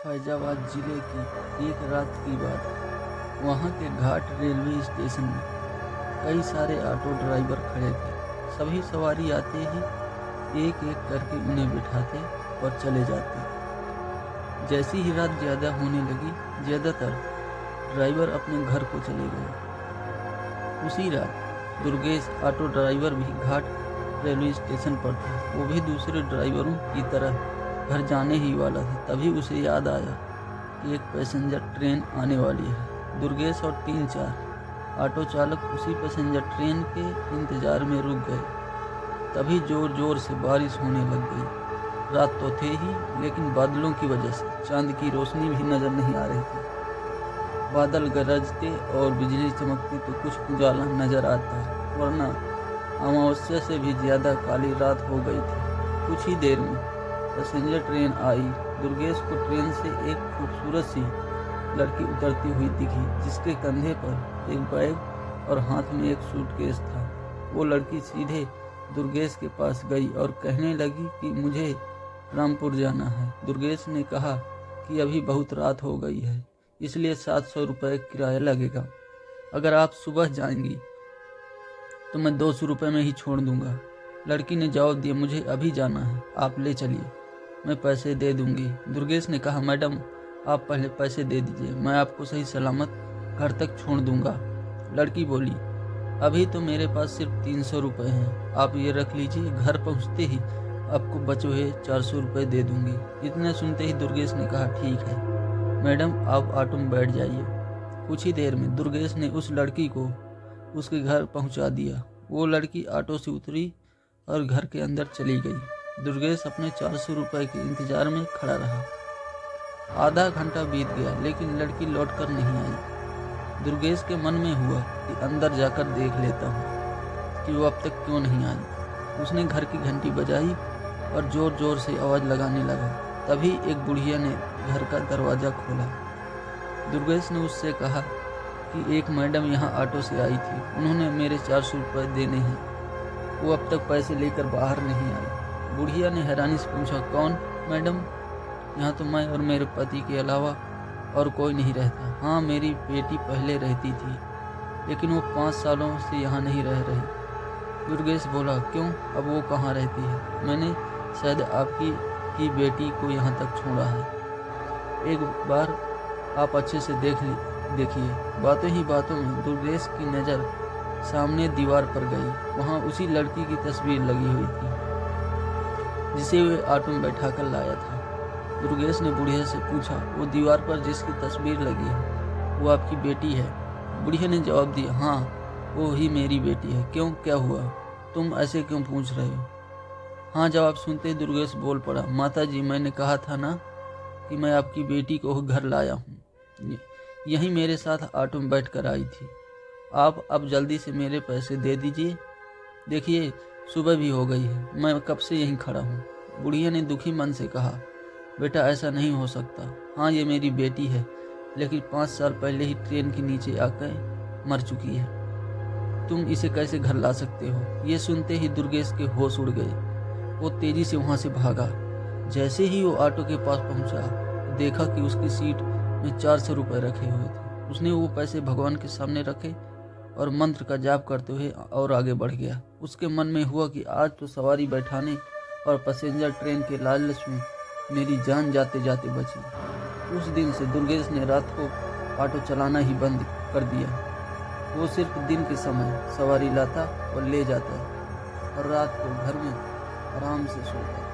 फैजाबाद जिले की एक रात की बात। वहाँ के घाट रेलवे स्टेशन में कई सारे ऑटो ड्राइवर खड़े थे। सभी सवारी आते ही एक एक करके उन्हें बिठाते और चले जाते। जैसी ही रात ज़्यादा होने लगी, ज़्यादातर ड्राइवर अपने घर को चले गए। उसी रात दुर्गेश ऑटो ड्राइवर भी घाट रेलवे स्टेशन पर था। वो भी दूसरे ड्राइवरों की तरह घर जाने ही वाला था। तभी उसे याद आया कि एक पैसेंजर ट्रेन आने वाली है। दुर्गेश और 3-4 ऑटो चालक उसी पैसेंजर ट्रेन के इंतज़ार में रुक गए। तभी ज़ोर ज़ोर से बारिश होने लग गई। रात तो थे ही, लेकिन बादलों की वजह से चांद की रोशनी भी नज़र नहीं आ रही थी। बादल गरजते और बिजली चमकती तो कुछ उजाला नज़र आता, वरना अमावस्या से भी ज़्यादा काली रात हो गई थी। कुछ ही देर में पैसेंजर ट्रेन आई। दुर्गेश को ट्रेन से एक खूबसूरत सी लड़की उतरती हुई दिखी, जिसके कंधे पर एक बैग और हाथ में एक सूटकेस था। वो लड़की सीधे दुर्गेश के पास गई और कहने लगी कि मुझे रामपुर जाना है। दुर्गेश ने कहा कि अभी बहुत रात हो गई है, इसलिए 700 रुपये किराया लगेगा। अगर आप सुबह जाएंगी तो मैं 200 रुपये में ही छोड़ दूंगा। लड़की ने जवाब दिया, मुझे अभी जाना है, आप ले चलिए, मैं पैसे दे दूंगी। दुर्गेश ने कहा, मैडम आप पहले पैसे दे दीजिए, मैं आपको सही सलामत घर तक छोड़ दूंगा। लड़की बोली, अभी तो मेरे पास सिर्फ 300 रुपये हैं, आप ये रख लीजिए, घर पहुंचते ही आपको बचे हुए 400 रुपये दे दूंगी। इतने सुनते ही दुर्गेश ने कहा, ठीक है मैडम, आप ऑटो में बैठ जाइए। कुछ ही देर में दुर्गेश ने उस लड़की को उसके घर पहुंचा दिया। वो लड़की ऑटो से उतरी और घर के अंदर चली गई। दुर्गेश अपने 400 रुपये के इंतजार में खड़ा रहा। आधा घंटा बीत गया, लेकिन लड़की लौटकर नहीं आई। दुर्गेश के मन में हुआ कि अंदर जाकर देख लेता हूँ कि वो अब तक क्यों नहीं आई। उसने घर की घंटी बजाई और ज़ोर ज़ोर से आवाज़ लगाने लगा। तभी एक बुढ़िया ने घर का दरवाज़ा खोला। दुर्गेश ने उससे कहा कि एक मैडम यहाँ ऑटो से आई थी, उन्होंने मेरे 400 रुपये देने हैं, वो अब तक पैसे लेकर बाहर नहीं आई। बुढ़िया ने हैरानी से पूछा, कौन मैडम? यहाँ तो मैं और मेरे पति के अलावा और कोई नहीं रहता। हाँ, मेरी बेटी पहले रहती थी, लेकिन वो 5 सालों से यहाँ नहीं रह रही। दुर्गेश बोला, क्यों, अब वो कहाँ रहती है? मैंने शायद आपकी ही बेटी को यहाँ तक छोड़ा है। एक बार आप अच्छे से देखिए। बातों ही बातों में दुर्गेश की नज़र सामने दीवार पर गई। वहाँ उसी लड़की की तस्वीर लगी हुई थी जिसे वे ऑटो में बैठा कर लाया था। दुर्गेश ने बुढ़िया से पूछा, वो दीवार पर जिसकी तस्वीर लगी है वो आपकी बेटी है? बुढ़िया ने जवाब दिया, हाँ वो ही मेरी बेटी है। क्यों, क्या हुआ? तुम ऐसे क्यों पूछ रहे हो? हाँ जवाब सुनते दुर्गेश बोल पड़ा, माता जी, मैंने कहा था ना कि मैं आपकी बेटी को घर लाया हूँ। यही मेरे साथ ऑटो में बैठ कर आई थी। आप अब जल्दी से मेरे पैसे दे दीजिए। देखिए सुबह भी हो गई है, मैं कब से यहीं खड़ा हूँ। बुढ़िया ने दुखी मन से कहा, बेटा ऐसा नहीं हो सकता। हाँ ये मेरी बेटी है, लेकिन 5 साल पहले ही ट्रेन के नीचे आकर मर चुकी है। तुम इसे कैसे घर ला सकते हो? ये सुनते ही दुर्गेश के होश उड़ गए। वो तेजी से वहाँ से भागा। जैसे ही वो ऑटो के पास पहुँचा, देखा कि उसकी सीट में 400 रुपये रखे हुए थे। उसने वो पैसे भगवान के सामने रखे और मंत्र का जाप करते हुए और आगे बढ़ गया। उसके मन में हुआ कि आज तो सवारी बैठाने और पैसेंजर ट्रेन के लालच में मेरी जान जाते जाते बची। उस दिन से दुर्गेश ने रात को ऑटो चलाना ही बंद कर दिया। वो सिर्फ दिन के समय सवारी लाता और ले जाता और रात को घर में आराम से सोता।